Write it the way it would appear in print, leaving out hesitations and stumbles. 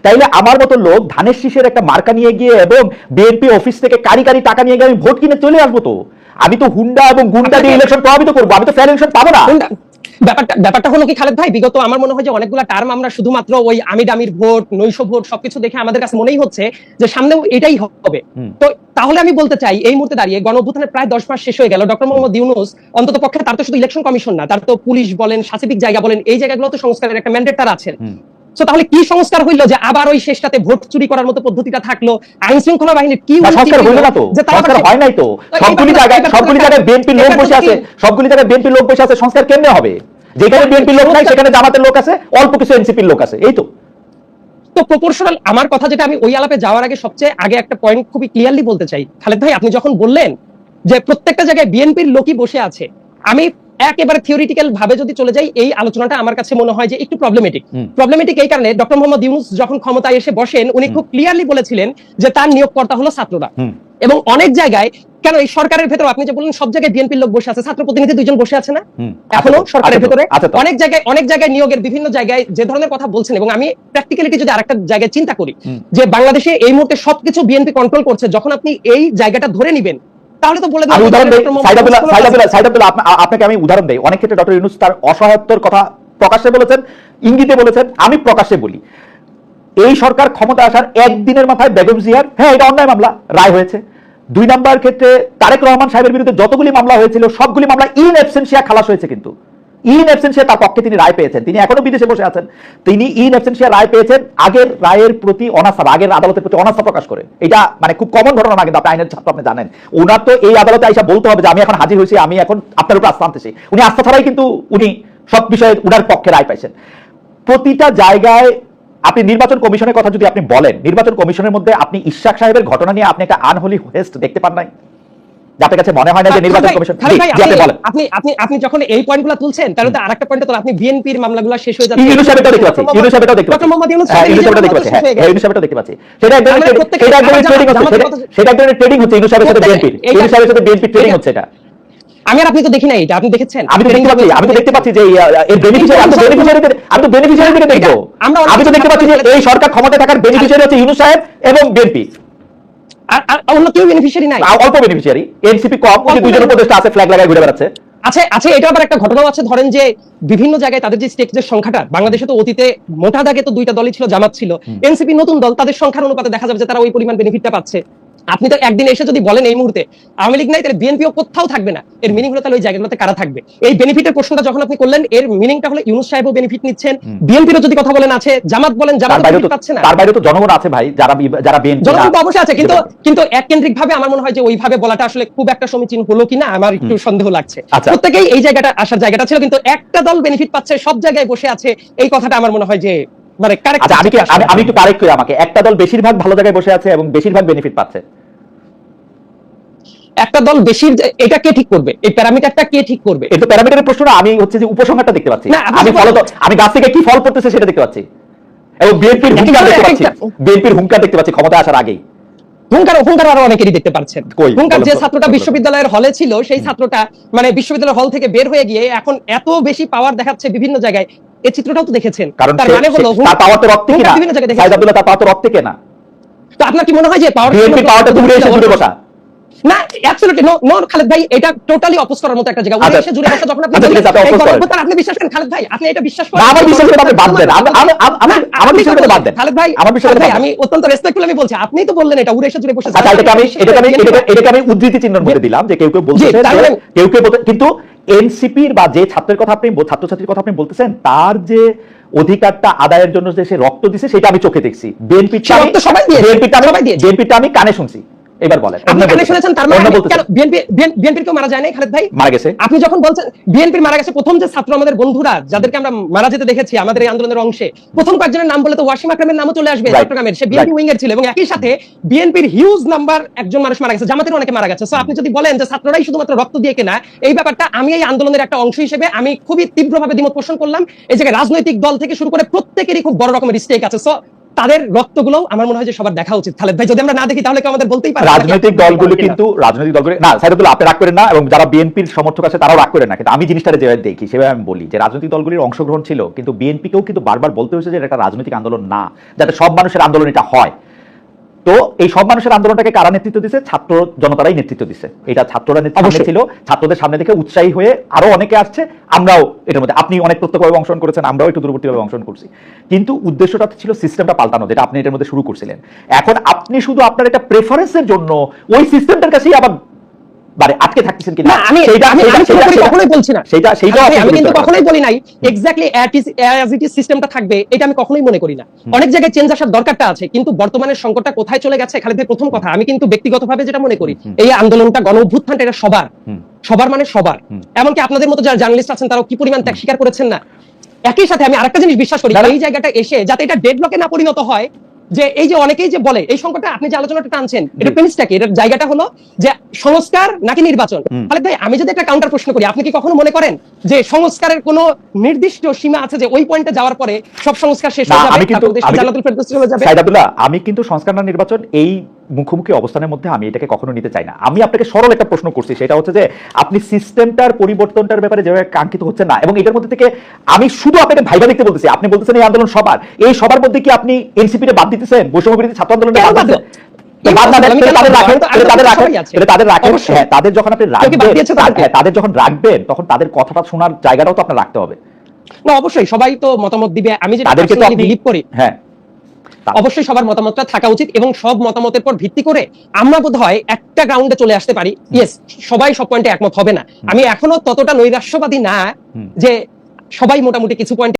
তাইলে আমার মতো লোক ধানের শীষের একটা মার্কা নিয়ে গিয়ে এবং বিএনপি অফিস থেকে কারি কারি টাকা নিয়ে গিয়ে আমি ভোট কিনে চলে আসবো? তো আমি তো হুন্ডা এবং গুন্ডা দিয়ে ইলেকশন প্রভাবিত করবো, আমি তো ফেয়ার ইলেকশন পাবো না। ব্যাপারটা হলো কি খালেদ ভাই, বিগত আমার মনে হয় যে অনেকগুলা টার্ম আমরা শুধুমাত্র ওই আমির ভোট, নৈশ ভোট সবকিছু দেখে আমাদের কাছে মনেই হচ্ছে যে সামনেও এটাই হবে। তো তাহলে আমি বলতে চাই এই মুহূর্তে দাঁড়িয়ে গণঅভ্যুত্থানের প্রায় 10 মাস শেষ হয়ে গেল, ডক্টর মোহাম্মদ ইউনূস অন্তত পক্ষে তার তো শুধু ইলেকশন কমিশন না, তার তো পুলিশ বলেন, শাসিবিক জায়গা বলেন, এই জায়গাগুলো তো সংস্কারের একটা ম্যান্ডেট তার আছে। তাহলে কি সংস্কার হইলো যে আবার ওই শেষটাতে ভোট চুরি করার মতো পদ্ধতিটা থাকলো? আইন শৃঙ্খলা বাহিনীর কি সংস্কার হইলো না তো? সংস্কার হয় নাই তো। সবগুলি জায়গায় বিএনপি লোক বসে আছে, সবগুলি জায়গায় বিএনপি লোক বসে আছে, সংস্কার কেমনে হবে? যেখানে বিএনপি লোক নাই সেখানে জামাতের লোক আছে, অল্প কিছু এনসিপির লোক আছে, এই তো। তো প্রপোর্শনাল। আমার কথা যেটা আমি ওই আলাপে যাওয়ার আগে সবচেয়ে আগে একটা পয়েন্ট খুবই ক্লিয়ারলি বলতে চাই খালেদ ভাই, আপনি যখন বললেন যে প্রত্যেকটা জায়গায় বিএনপির লোকই বসে আছে, আমি একেবারে থিওরিটিক্যাল ভাবে যদি চলে যাই, এই আলোচনাটা আমার কাছে মনে হয় যে একটু প্রবলেমেটিক এই কারণে, ডক্টর মোহাম্মদ ইউনূস যখন ক্ষমতায় এসে বসেন উনি খুব ক্লিয়ারলি বলেছিলেন যে তার নিয়োগকর্তা হলো ছাত্ররা। এবং অনেক জায়গায়, কেন এই সরকারের ভেতর আপনি যে বললেন সব জায়গায় বিএনপির লোক বসে আছে, ছাত্র প্রতিনিধি 2 জন বসে আছে না এখনো সরকারের ভেতরে? অনেক জায়গায় নিয়োগের বিভিন্ন জায়গায় যে ধরনের কথা বলছেন, এবং আমি প্র্যাকটিক্যালিটি যদি আরেকটা জায়গায় চিন্তা করি যে বাংলাদেশে এই মুহূর্তে সবকিছু বিএনপি কন্ট্রোল করছে, যখন আপনি এই জায়গাটা ধরে নিবেন তাহলে তো বলে আপনাকে আমি উদাহরণ দেই। অনেক ক্ষেত্রে ডক্টর ইউনূস তার অসহায়ত্বের কথা প্রকাশ্যে বলেছেন, ইঙ্গিতে বলেছেন, আমি প্রকাশ্যে বলি। এই সরকার ক্ষমতা আসার একদিনের মাথায় বেগম জিয়ার, হ্যাঁ এটা অন্যায় মামলা, রায় হয়েছে। 2 নম্বর ক্ষেত্রে তারেক রহমান সাহেবের বিরুদ্ধে যতগুলি মামলা হয়েছিল সবগুলি মামলা ইন অ্যাবসেন্সিয়া খালাস হয়েছে, কিন্তু ইন অ্যাবসেন্সিয়া তার পক্ষে তিনি রায় পেয়েছেন। তিনি এখনো বিদেশে বসে আছেন, তিনি ইন অ্যাবসেন্সিয়া রায় পেয়েছেন আগের রায়ের প্রতি অনাস্থা, আগের আদালতের প্রতি অনাস্থা প্রকাশ করে। এটা মানে খুব কমন ঘটনা না, কিন্তু আপনি আইনের ছাত্র, আপনি জানেন। ওনার তো এই আদালতে আইসা বলতে হবে যে আমি এখন হাজির হয়েছি, আমি এখন আপনার উপর আস্থা আনতেছি। উনি আস্থা ছাড়াই কিন্তু উনি সব বিষয়ে উনার পক্ষে রায় পাইছেন। প্রতিটা জায়গায় আপনি নির্বাচন কমিশনের কথা যদি আপনি বলেন, নির্বাচন কমিশনের মধ্যে আপনি ইশাক সাহেবের ঘটনা নিয়ে আপনি একটা আনহোলি হোয়েস্ট দেখতে পান নাই? আপনার কাছে মনে হয় না যে নির্বাচন কমিশন? আপনি যখন এই পয়েন্টগুলো তুলছেন তাহলে তো আরেকটা পয়েন্ট তো আপনি বিএনপির মামলাগুলো শেষ হয়ে যাচ্ছে। ইউনূস সাহেবটা দেখতে পাচ্ছি, ইউনূস সাহেবটা দেখতে পাচ্ছি, ইউনূস সাহেবটা দেখতে পাচ্ছি, হ্যাঁ ইউনূস সাহেবটা দেখতে পাচ্ছি। সেটা একদম ট্রেডিং হচ্ছে, সেটা একদম ট্রেডিং হচ্ছে ইউনূস সাহেবের সাথে বিএনপির, ইউনূস সাহেবের সাথে বিএনপি ট্রেডিং হচ্ছে। এটা আমি আর আপনি তো দেখি না, এটা আপনি দেখেছেন? আমি তো দেখতে পাচ্ছি যে এর বেনিফিশিয়ারি, আমি তো বেনিফিশিয়ারি থেকে দেখবো। আমি তো দেখতে পাচ্ছি যে এই সরকার ক্ষমতায় থাকার বেনিফিশিয়ারি হচ্ছে ইউনূস সাহেব এবং বিএনপি। আর অন্য কেউ বেনিফিশিয়ারি নাই, অল্প বেনিফিশিয়ারি। এনসিপি কম, ওই 2 জন উপদেষ্টা আছে ফ্ল্যাগ লাগায় ঘুরে বেড়াচ্ছে। আচ্ছা এটা আবার একটা ঘটনাও আছে, ধরেন যে বিভিন্ন জায়গায় তাদের যে স্টেকের সংখ্যাটা, বাংলাদেশে তো অতীতে মোটা দাগে তো 2টা দলই ছিল, জামাত ছিল, এনসিপি নতুন দল, তাদের সংখ্যার অনুপাতে দেখা যাবে যে তারা ওই পরিমাণ বেনিফিটটা পাচ্ছে। আপনি তো একদিন এসে যদি বলেন এই মুহূর্তে আওয়ামী লীগ নাই, তাহলে বিএনপিও কোথাও থাকবে না, এর মিনিং হলো তাহলে ওই জায়গাগুলোতে কারা থাকবে? এই বেনিফিটের প্রশ্নটা যখন আপনি করলেন, এর মিনিংটা হলো ইউনূস সাহেবও বেনিফিট নিচ্ছেন, বিএনপিরও যদি কথা বলেন আছে, জামাত বলেন জামাত বেনিফিট পাচ্ছে না। তার বাইরে তো জনগণ আছে ভাই, যারা বিএনপি, জনগণ তো অবশ্যই আছে, কিন্তু এককেন্দ্রিক ভাবে আমার মনে হয় যে ওইভাবে বলাটা আসলে খুব একটা সমীচীন হলো কিনা আমার একটু সন্দেহ লাগছে। প্রত্যেকেই এই জায়গাটা আসার জায়গাটা ছিল, কিন্তু একটা দল বেনিফিট পাচ্ছে, সব জায়গায় বসে আছে, এই কথাটা আমার মনে হয় যে মানে কারেক্ট। আচ্ছা আমি একটু কারেক্ট করি, আমাকে একটা দল বেশিরভাগ ভালো জায়গায় বসে আছে এবং বেশিরভাগ বেনিফিট পাচ্ছে। একটা দল বেশি, এটা কে ঠিক করবে? এই প্যারামিটারটা কে ঠিক করবে? এটা প্যারামিটারের প্রশ্নটা, আমি হচ্ছে যে উপসংহারটা দেখতে পাচ্ছি, আমি ফলত আমি গাছ থেকে কি ফল পড়তেছে সেটা দেখতে পাচ্ছি, এবং বিএনপির হুঙ্কার দেখতে পাচ্ছি, বিএনপির হুঙ্কার দেখতে পাচ্ছি ক্ষমতা আসার আগেই। হুঙ্কার আরো অনেকেরই দেখতে পাচ্ছেন। হুঙ্কার যে ছাত্রটা বিশ্ববিদ্যালয়ের হলে ছিল, সেই ছাত্রটা মানে বিশ্ববিদ্যালয়ের হল থেকে বের হয়ে গিয়ে এখন এত বেশি পাওয়ার দেখাচ্ছে বিভিন্ন জায়গায়, এই চিত্রটাও তো দেখেছেন। তার মানে হলো তার পাওয়ার তো রক্তে কিনা, সাইদ আব্দুল্লাহ তার পাওয়ার তো রক্তে কিনা। তো আপনার কি মনে হয় যে বিএনপির পাওয়ারটা দূরে এসে জুড়ে বসা? না, অ্যাবসলিউটলি নো খালেদ ভাই, এটা টোটালি অপোজ করার মতো একটা জায়গা। ওই এসে জুড়ে বসা যখন আপনি আপনি বিশ্বাস করেন খালেদ ভাই, আপনি এটা বিশ্বাস করেন? আমার বিশ্বাস করতে আপনি বাদ দেন, আমার বিশ্বাস করতে বাদ দেন খালেদ ভাই, আমার বিশ্বাস করতে আমি অত্যন্ত রেসপেক্টফুল আমি বলছি, আপনিই তো বললেন এটা উড়ে এসে জুড়ে বসে। আচ্ছা এটাকে আমি উদ্ধৃতি চিহ্নের মধ্যে দিলাম যে কেউ কেউ বলছে, কেউ কিন্তু এনসিপির বা যে ছাত্রের কথা আপনি, ছাত্রছাত্রীর কথা আপনি বলতেছেন, তার যে অধিকারটা আদায়ের জন্য যে সে রক্ত দিছে সেটা আমি চোখে দেখছি। বিএনপিটা আমি কানে শুনছি। এবার বলেন, আপনি কানে শুনেছেন, তার মানে বিএনপির কেউ মারা যায় নাই খালেদ ভাই? মারা গেছে। আপনি যখন বলছেন বিএনপির মারা গেছে, প্রথম যে ছাত্র আমাদের বন্ধুরা যাদেরকে আমরা মারা যেতে দেখেছি আমাদের এই আন্দোলনের অংশে, প্রথম কয়েকজনের নাম বলে তো ওয়াসিম আকরামের নামও চলে আসবে, চট্টগ্রামের, সে বিএনপি উইং এর ছিল, এবং একই সাথে বিএনপির হিউজ নাম্বার একজন মানুষ মারা গেছে, জামাতের অনেকে মারা গেছে। সো আপনি যদি বলেন যে ছাত্ররাই শুধুমাত্র রক্ত দিয়ে কেনা, এই ব্যাপারটা আমি এই আন্দোলনের একটা অংশ হিসেবে আমি খুবই তীব্রভাবে দ্বিমত পোষণ করলাম। এই জায়গায় রাজনৈতিক দল থেকে শুরু করে প্রত্যেকেরই খুব বড় রকমের স্টেক আছে। সো তাদের রক্তগুলো আমার মনে হয় যে সবার দেখা উচিত। খালেদ ভাই, যদি আমরা না দেখি তাহলে কি আমাদের বলতেই পারে? রাজনৈতিক দলগুলো কিন্তু না সাইদুল্লাহ, আপনি রাগ করেন না, এবং যারা বিএনপির সমর্থক আছে তারাও রাগ করেন না, কিন্তু আমি জিনিসটা যেভাবে দেখি সেভাবে আমি বলি যে রাজনৈতিক দলগুলির অংশগ্রহণ ছিল, কিন্তু বিএনপিকেও কিন্তু বারবার বলতে হয়েছে যে এটা একটা রাজনৈতিক আন্দোলন না, যাতে সব মানুষের আন্দোলন এটা হয়। তো এই সব মানুষের আন্দোলনটাকে কারা নেতৃত্ব দিচ্ছে? ছাত্র জনতারাই নেতৃত্ব দিচ্ছে। এটা ছাত্ররা নেতৃত্ব ছিল, ছাত্রদের সামনে থেকে উৎসাহী হয়ে আরো অনেকে আসছে, আমরাও এটার মধ্যে, আপনি অনেক প্রত্যক্ষভাবে অংশগ্রহণ করেছেন, আমরাও একটু দূরবর্তীভাবে অংশগ্রহণ করছি, কিন্তু উদ্দেশ্যটা ছিল সিস্টেমটা পাল্টানো, যেটা আপনি এটার মধ্যে শুরু করছিলেন। এখন আপনি শুধু আপনার একটা প্রেফারেন্সের জন্য ওই সিস্টেমটার কাছেই আবার মানে আটকে থাকতেছেন কিনা, আমি কখনোই বলছি না, আমি কিন্তু কখনোই বলি নাই এক্স্যাক্টলি অ্যাজ ইট ইজ সিস্টেমটা থাকবে, এটা আমি কখনোই মনে করি না। অনেক জায়গায় চেঞ্জ আসার দরকারটা আছে, কিন্তু বর্তমানের সংকটটা কোথায় চলে গেছে খালেদ ভাই, প্রথম কথা আমি কিন্তু ব্যক্তিগতভাবে যেটা মনে করি, এই আন্দোলনটা গণ অভ্যুত্থানটা এটা সবার মানে সবার, এমনকি আপনাদের মতো যারা জার্নালিস্ট আছেন তারাও কি পরিমাণ ত্যাগ স্বীকার করেছেন না। একই সাথে আমি আরেকটা জিনিস বিশ্বাস করি, এই জায়গাটা এসে যাতে এটা ডেডলকে না পরিণত হয়, যে এই যে অনেকেই যে বলে এই সংকটটা আপনি যে আলোচনাটা টানছেন, এটা প্রিন্সটা কি, এটার জায়গাটা হলো যে সংস্কার নাকি নির্বাচন। খালেদ ভাই, আমি যদি একটা কাউন্টার প্রশ্ন করি, আপনি কি কখনো মনে করেন যে সংস্কারের কোনো নির্দিষ্ট সীমা আছে যে ওই পয়েন্টে যাওয়ার পরে সব সংস্কার শেষ হয়ে যাবে, তারপর দেশটা জান্নাতুল ফেরদৌসে চলে যাবে? সাইদুল্লাহ, আমি কিন্তু সংস্কার না নির্বাচন এই মুখোমুখি অবস্থানের মধ্যে আমি এটাকে কখনো নিতে চাই না। আমি আপনাকে সরল একটা প্রশ্ন করছি, সেটা হচ্ছে যে আপনি সিস্টেমটার পরিবর্তনটার ব্যাপারে যেভাবে কাঙ্ক্ষিত হচ্ছে না, এবং এটার মধ্যে থেকে আমি শুধু আপনাকে ভাইবা দেখতে বলতেছি, আপনি বলতেছেন এই আন্দোলন সবার, এই সবার মধ্যে কি আপনি এনসিপিতে বাদ দিতেছেন, বৈষম্য বিরোধী ছাত্র আন্দোলনে বাদ দিতেছেন? তাদের যখন আপনি তাদের যখন রাখবেন, তখন তাদের কথাটা শোনার জায়গাটাও তো আপনার রাখতে হবে না? অবশ্যই সবাই তো মতামত দিবে, আমি যেটা বিলিভ করি, হ্যাঁ অবশ্যই সবার মতামতটা থাকা উচিত, এবং সব মতামতের পর ভিত্তি করে আমরা বোধহয় একটা গ্রাউন্ডে চলে আসতে পারি। ইয়েস, সবাই সব পয়েন্টে একমত হবে না, আমি এখনো ততটা নৈরাশ্যবাদী না যে সবাই মোটামুটি কিছু পয়েন্ট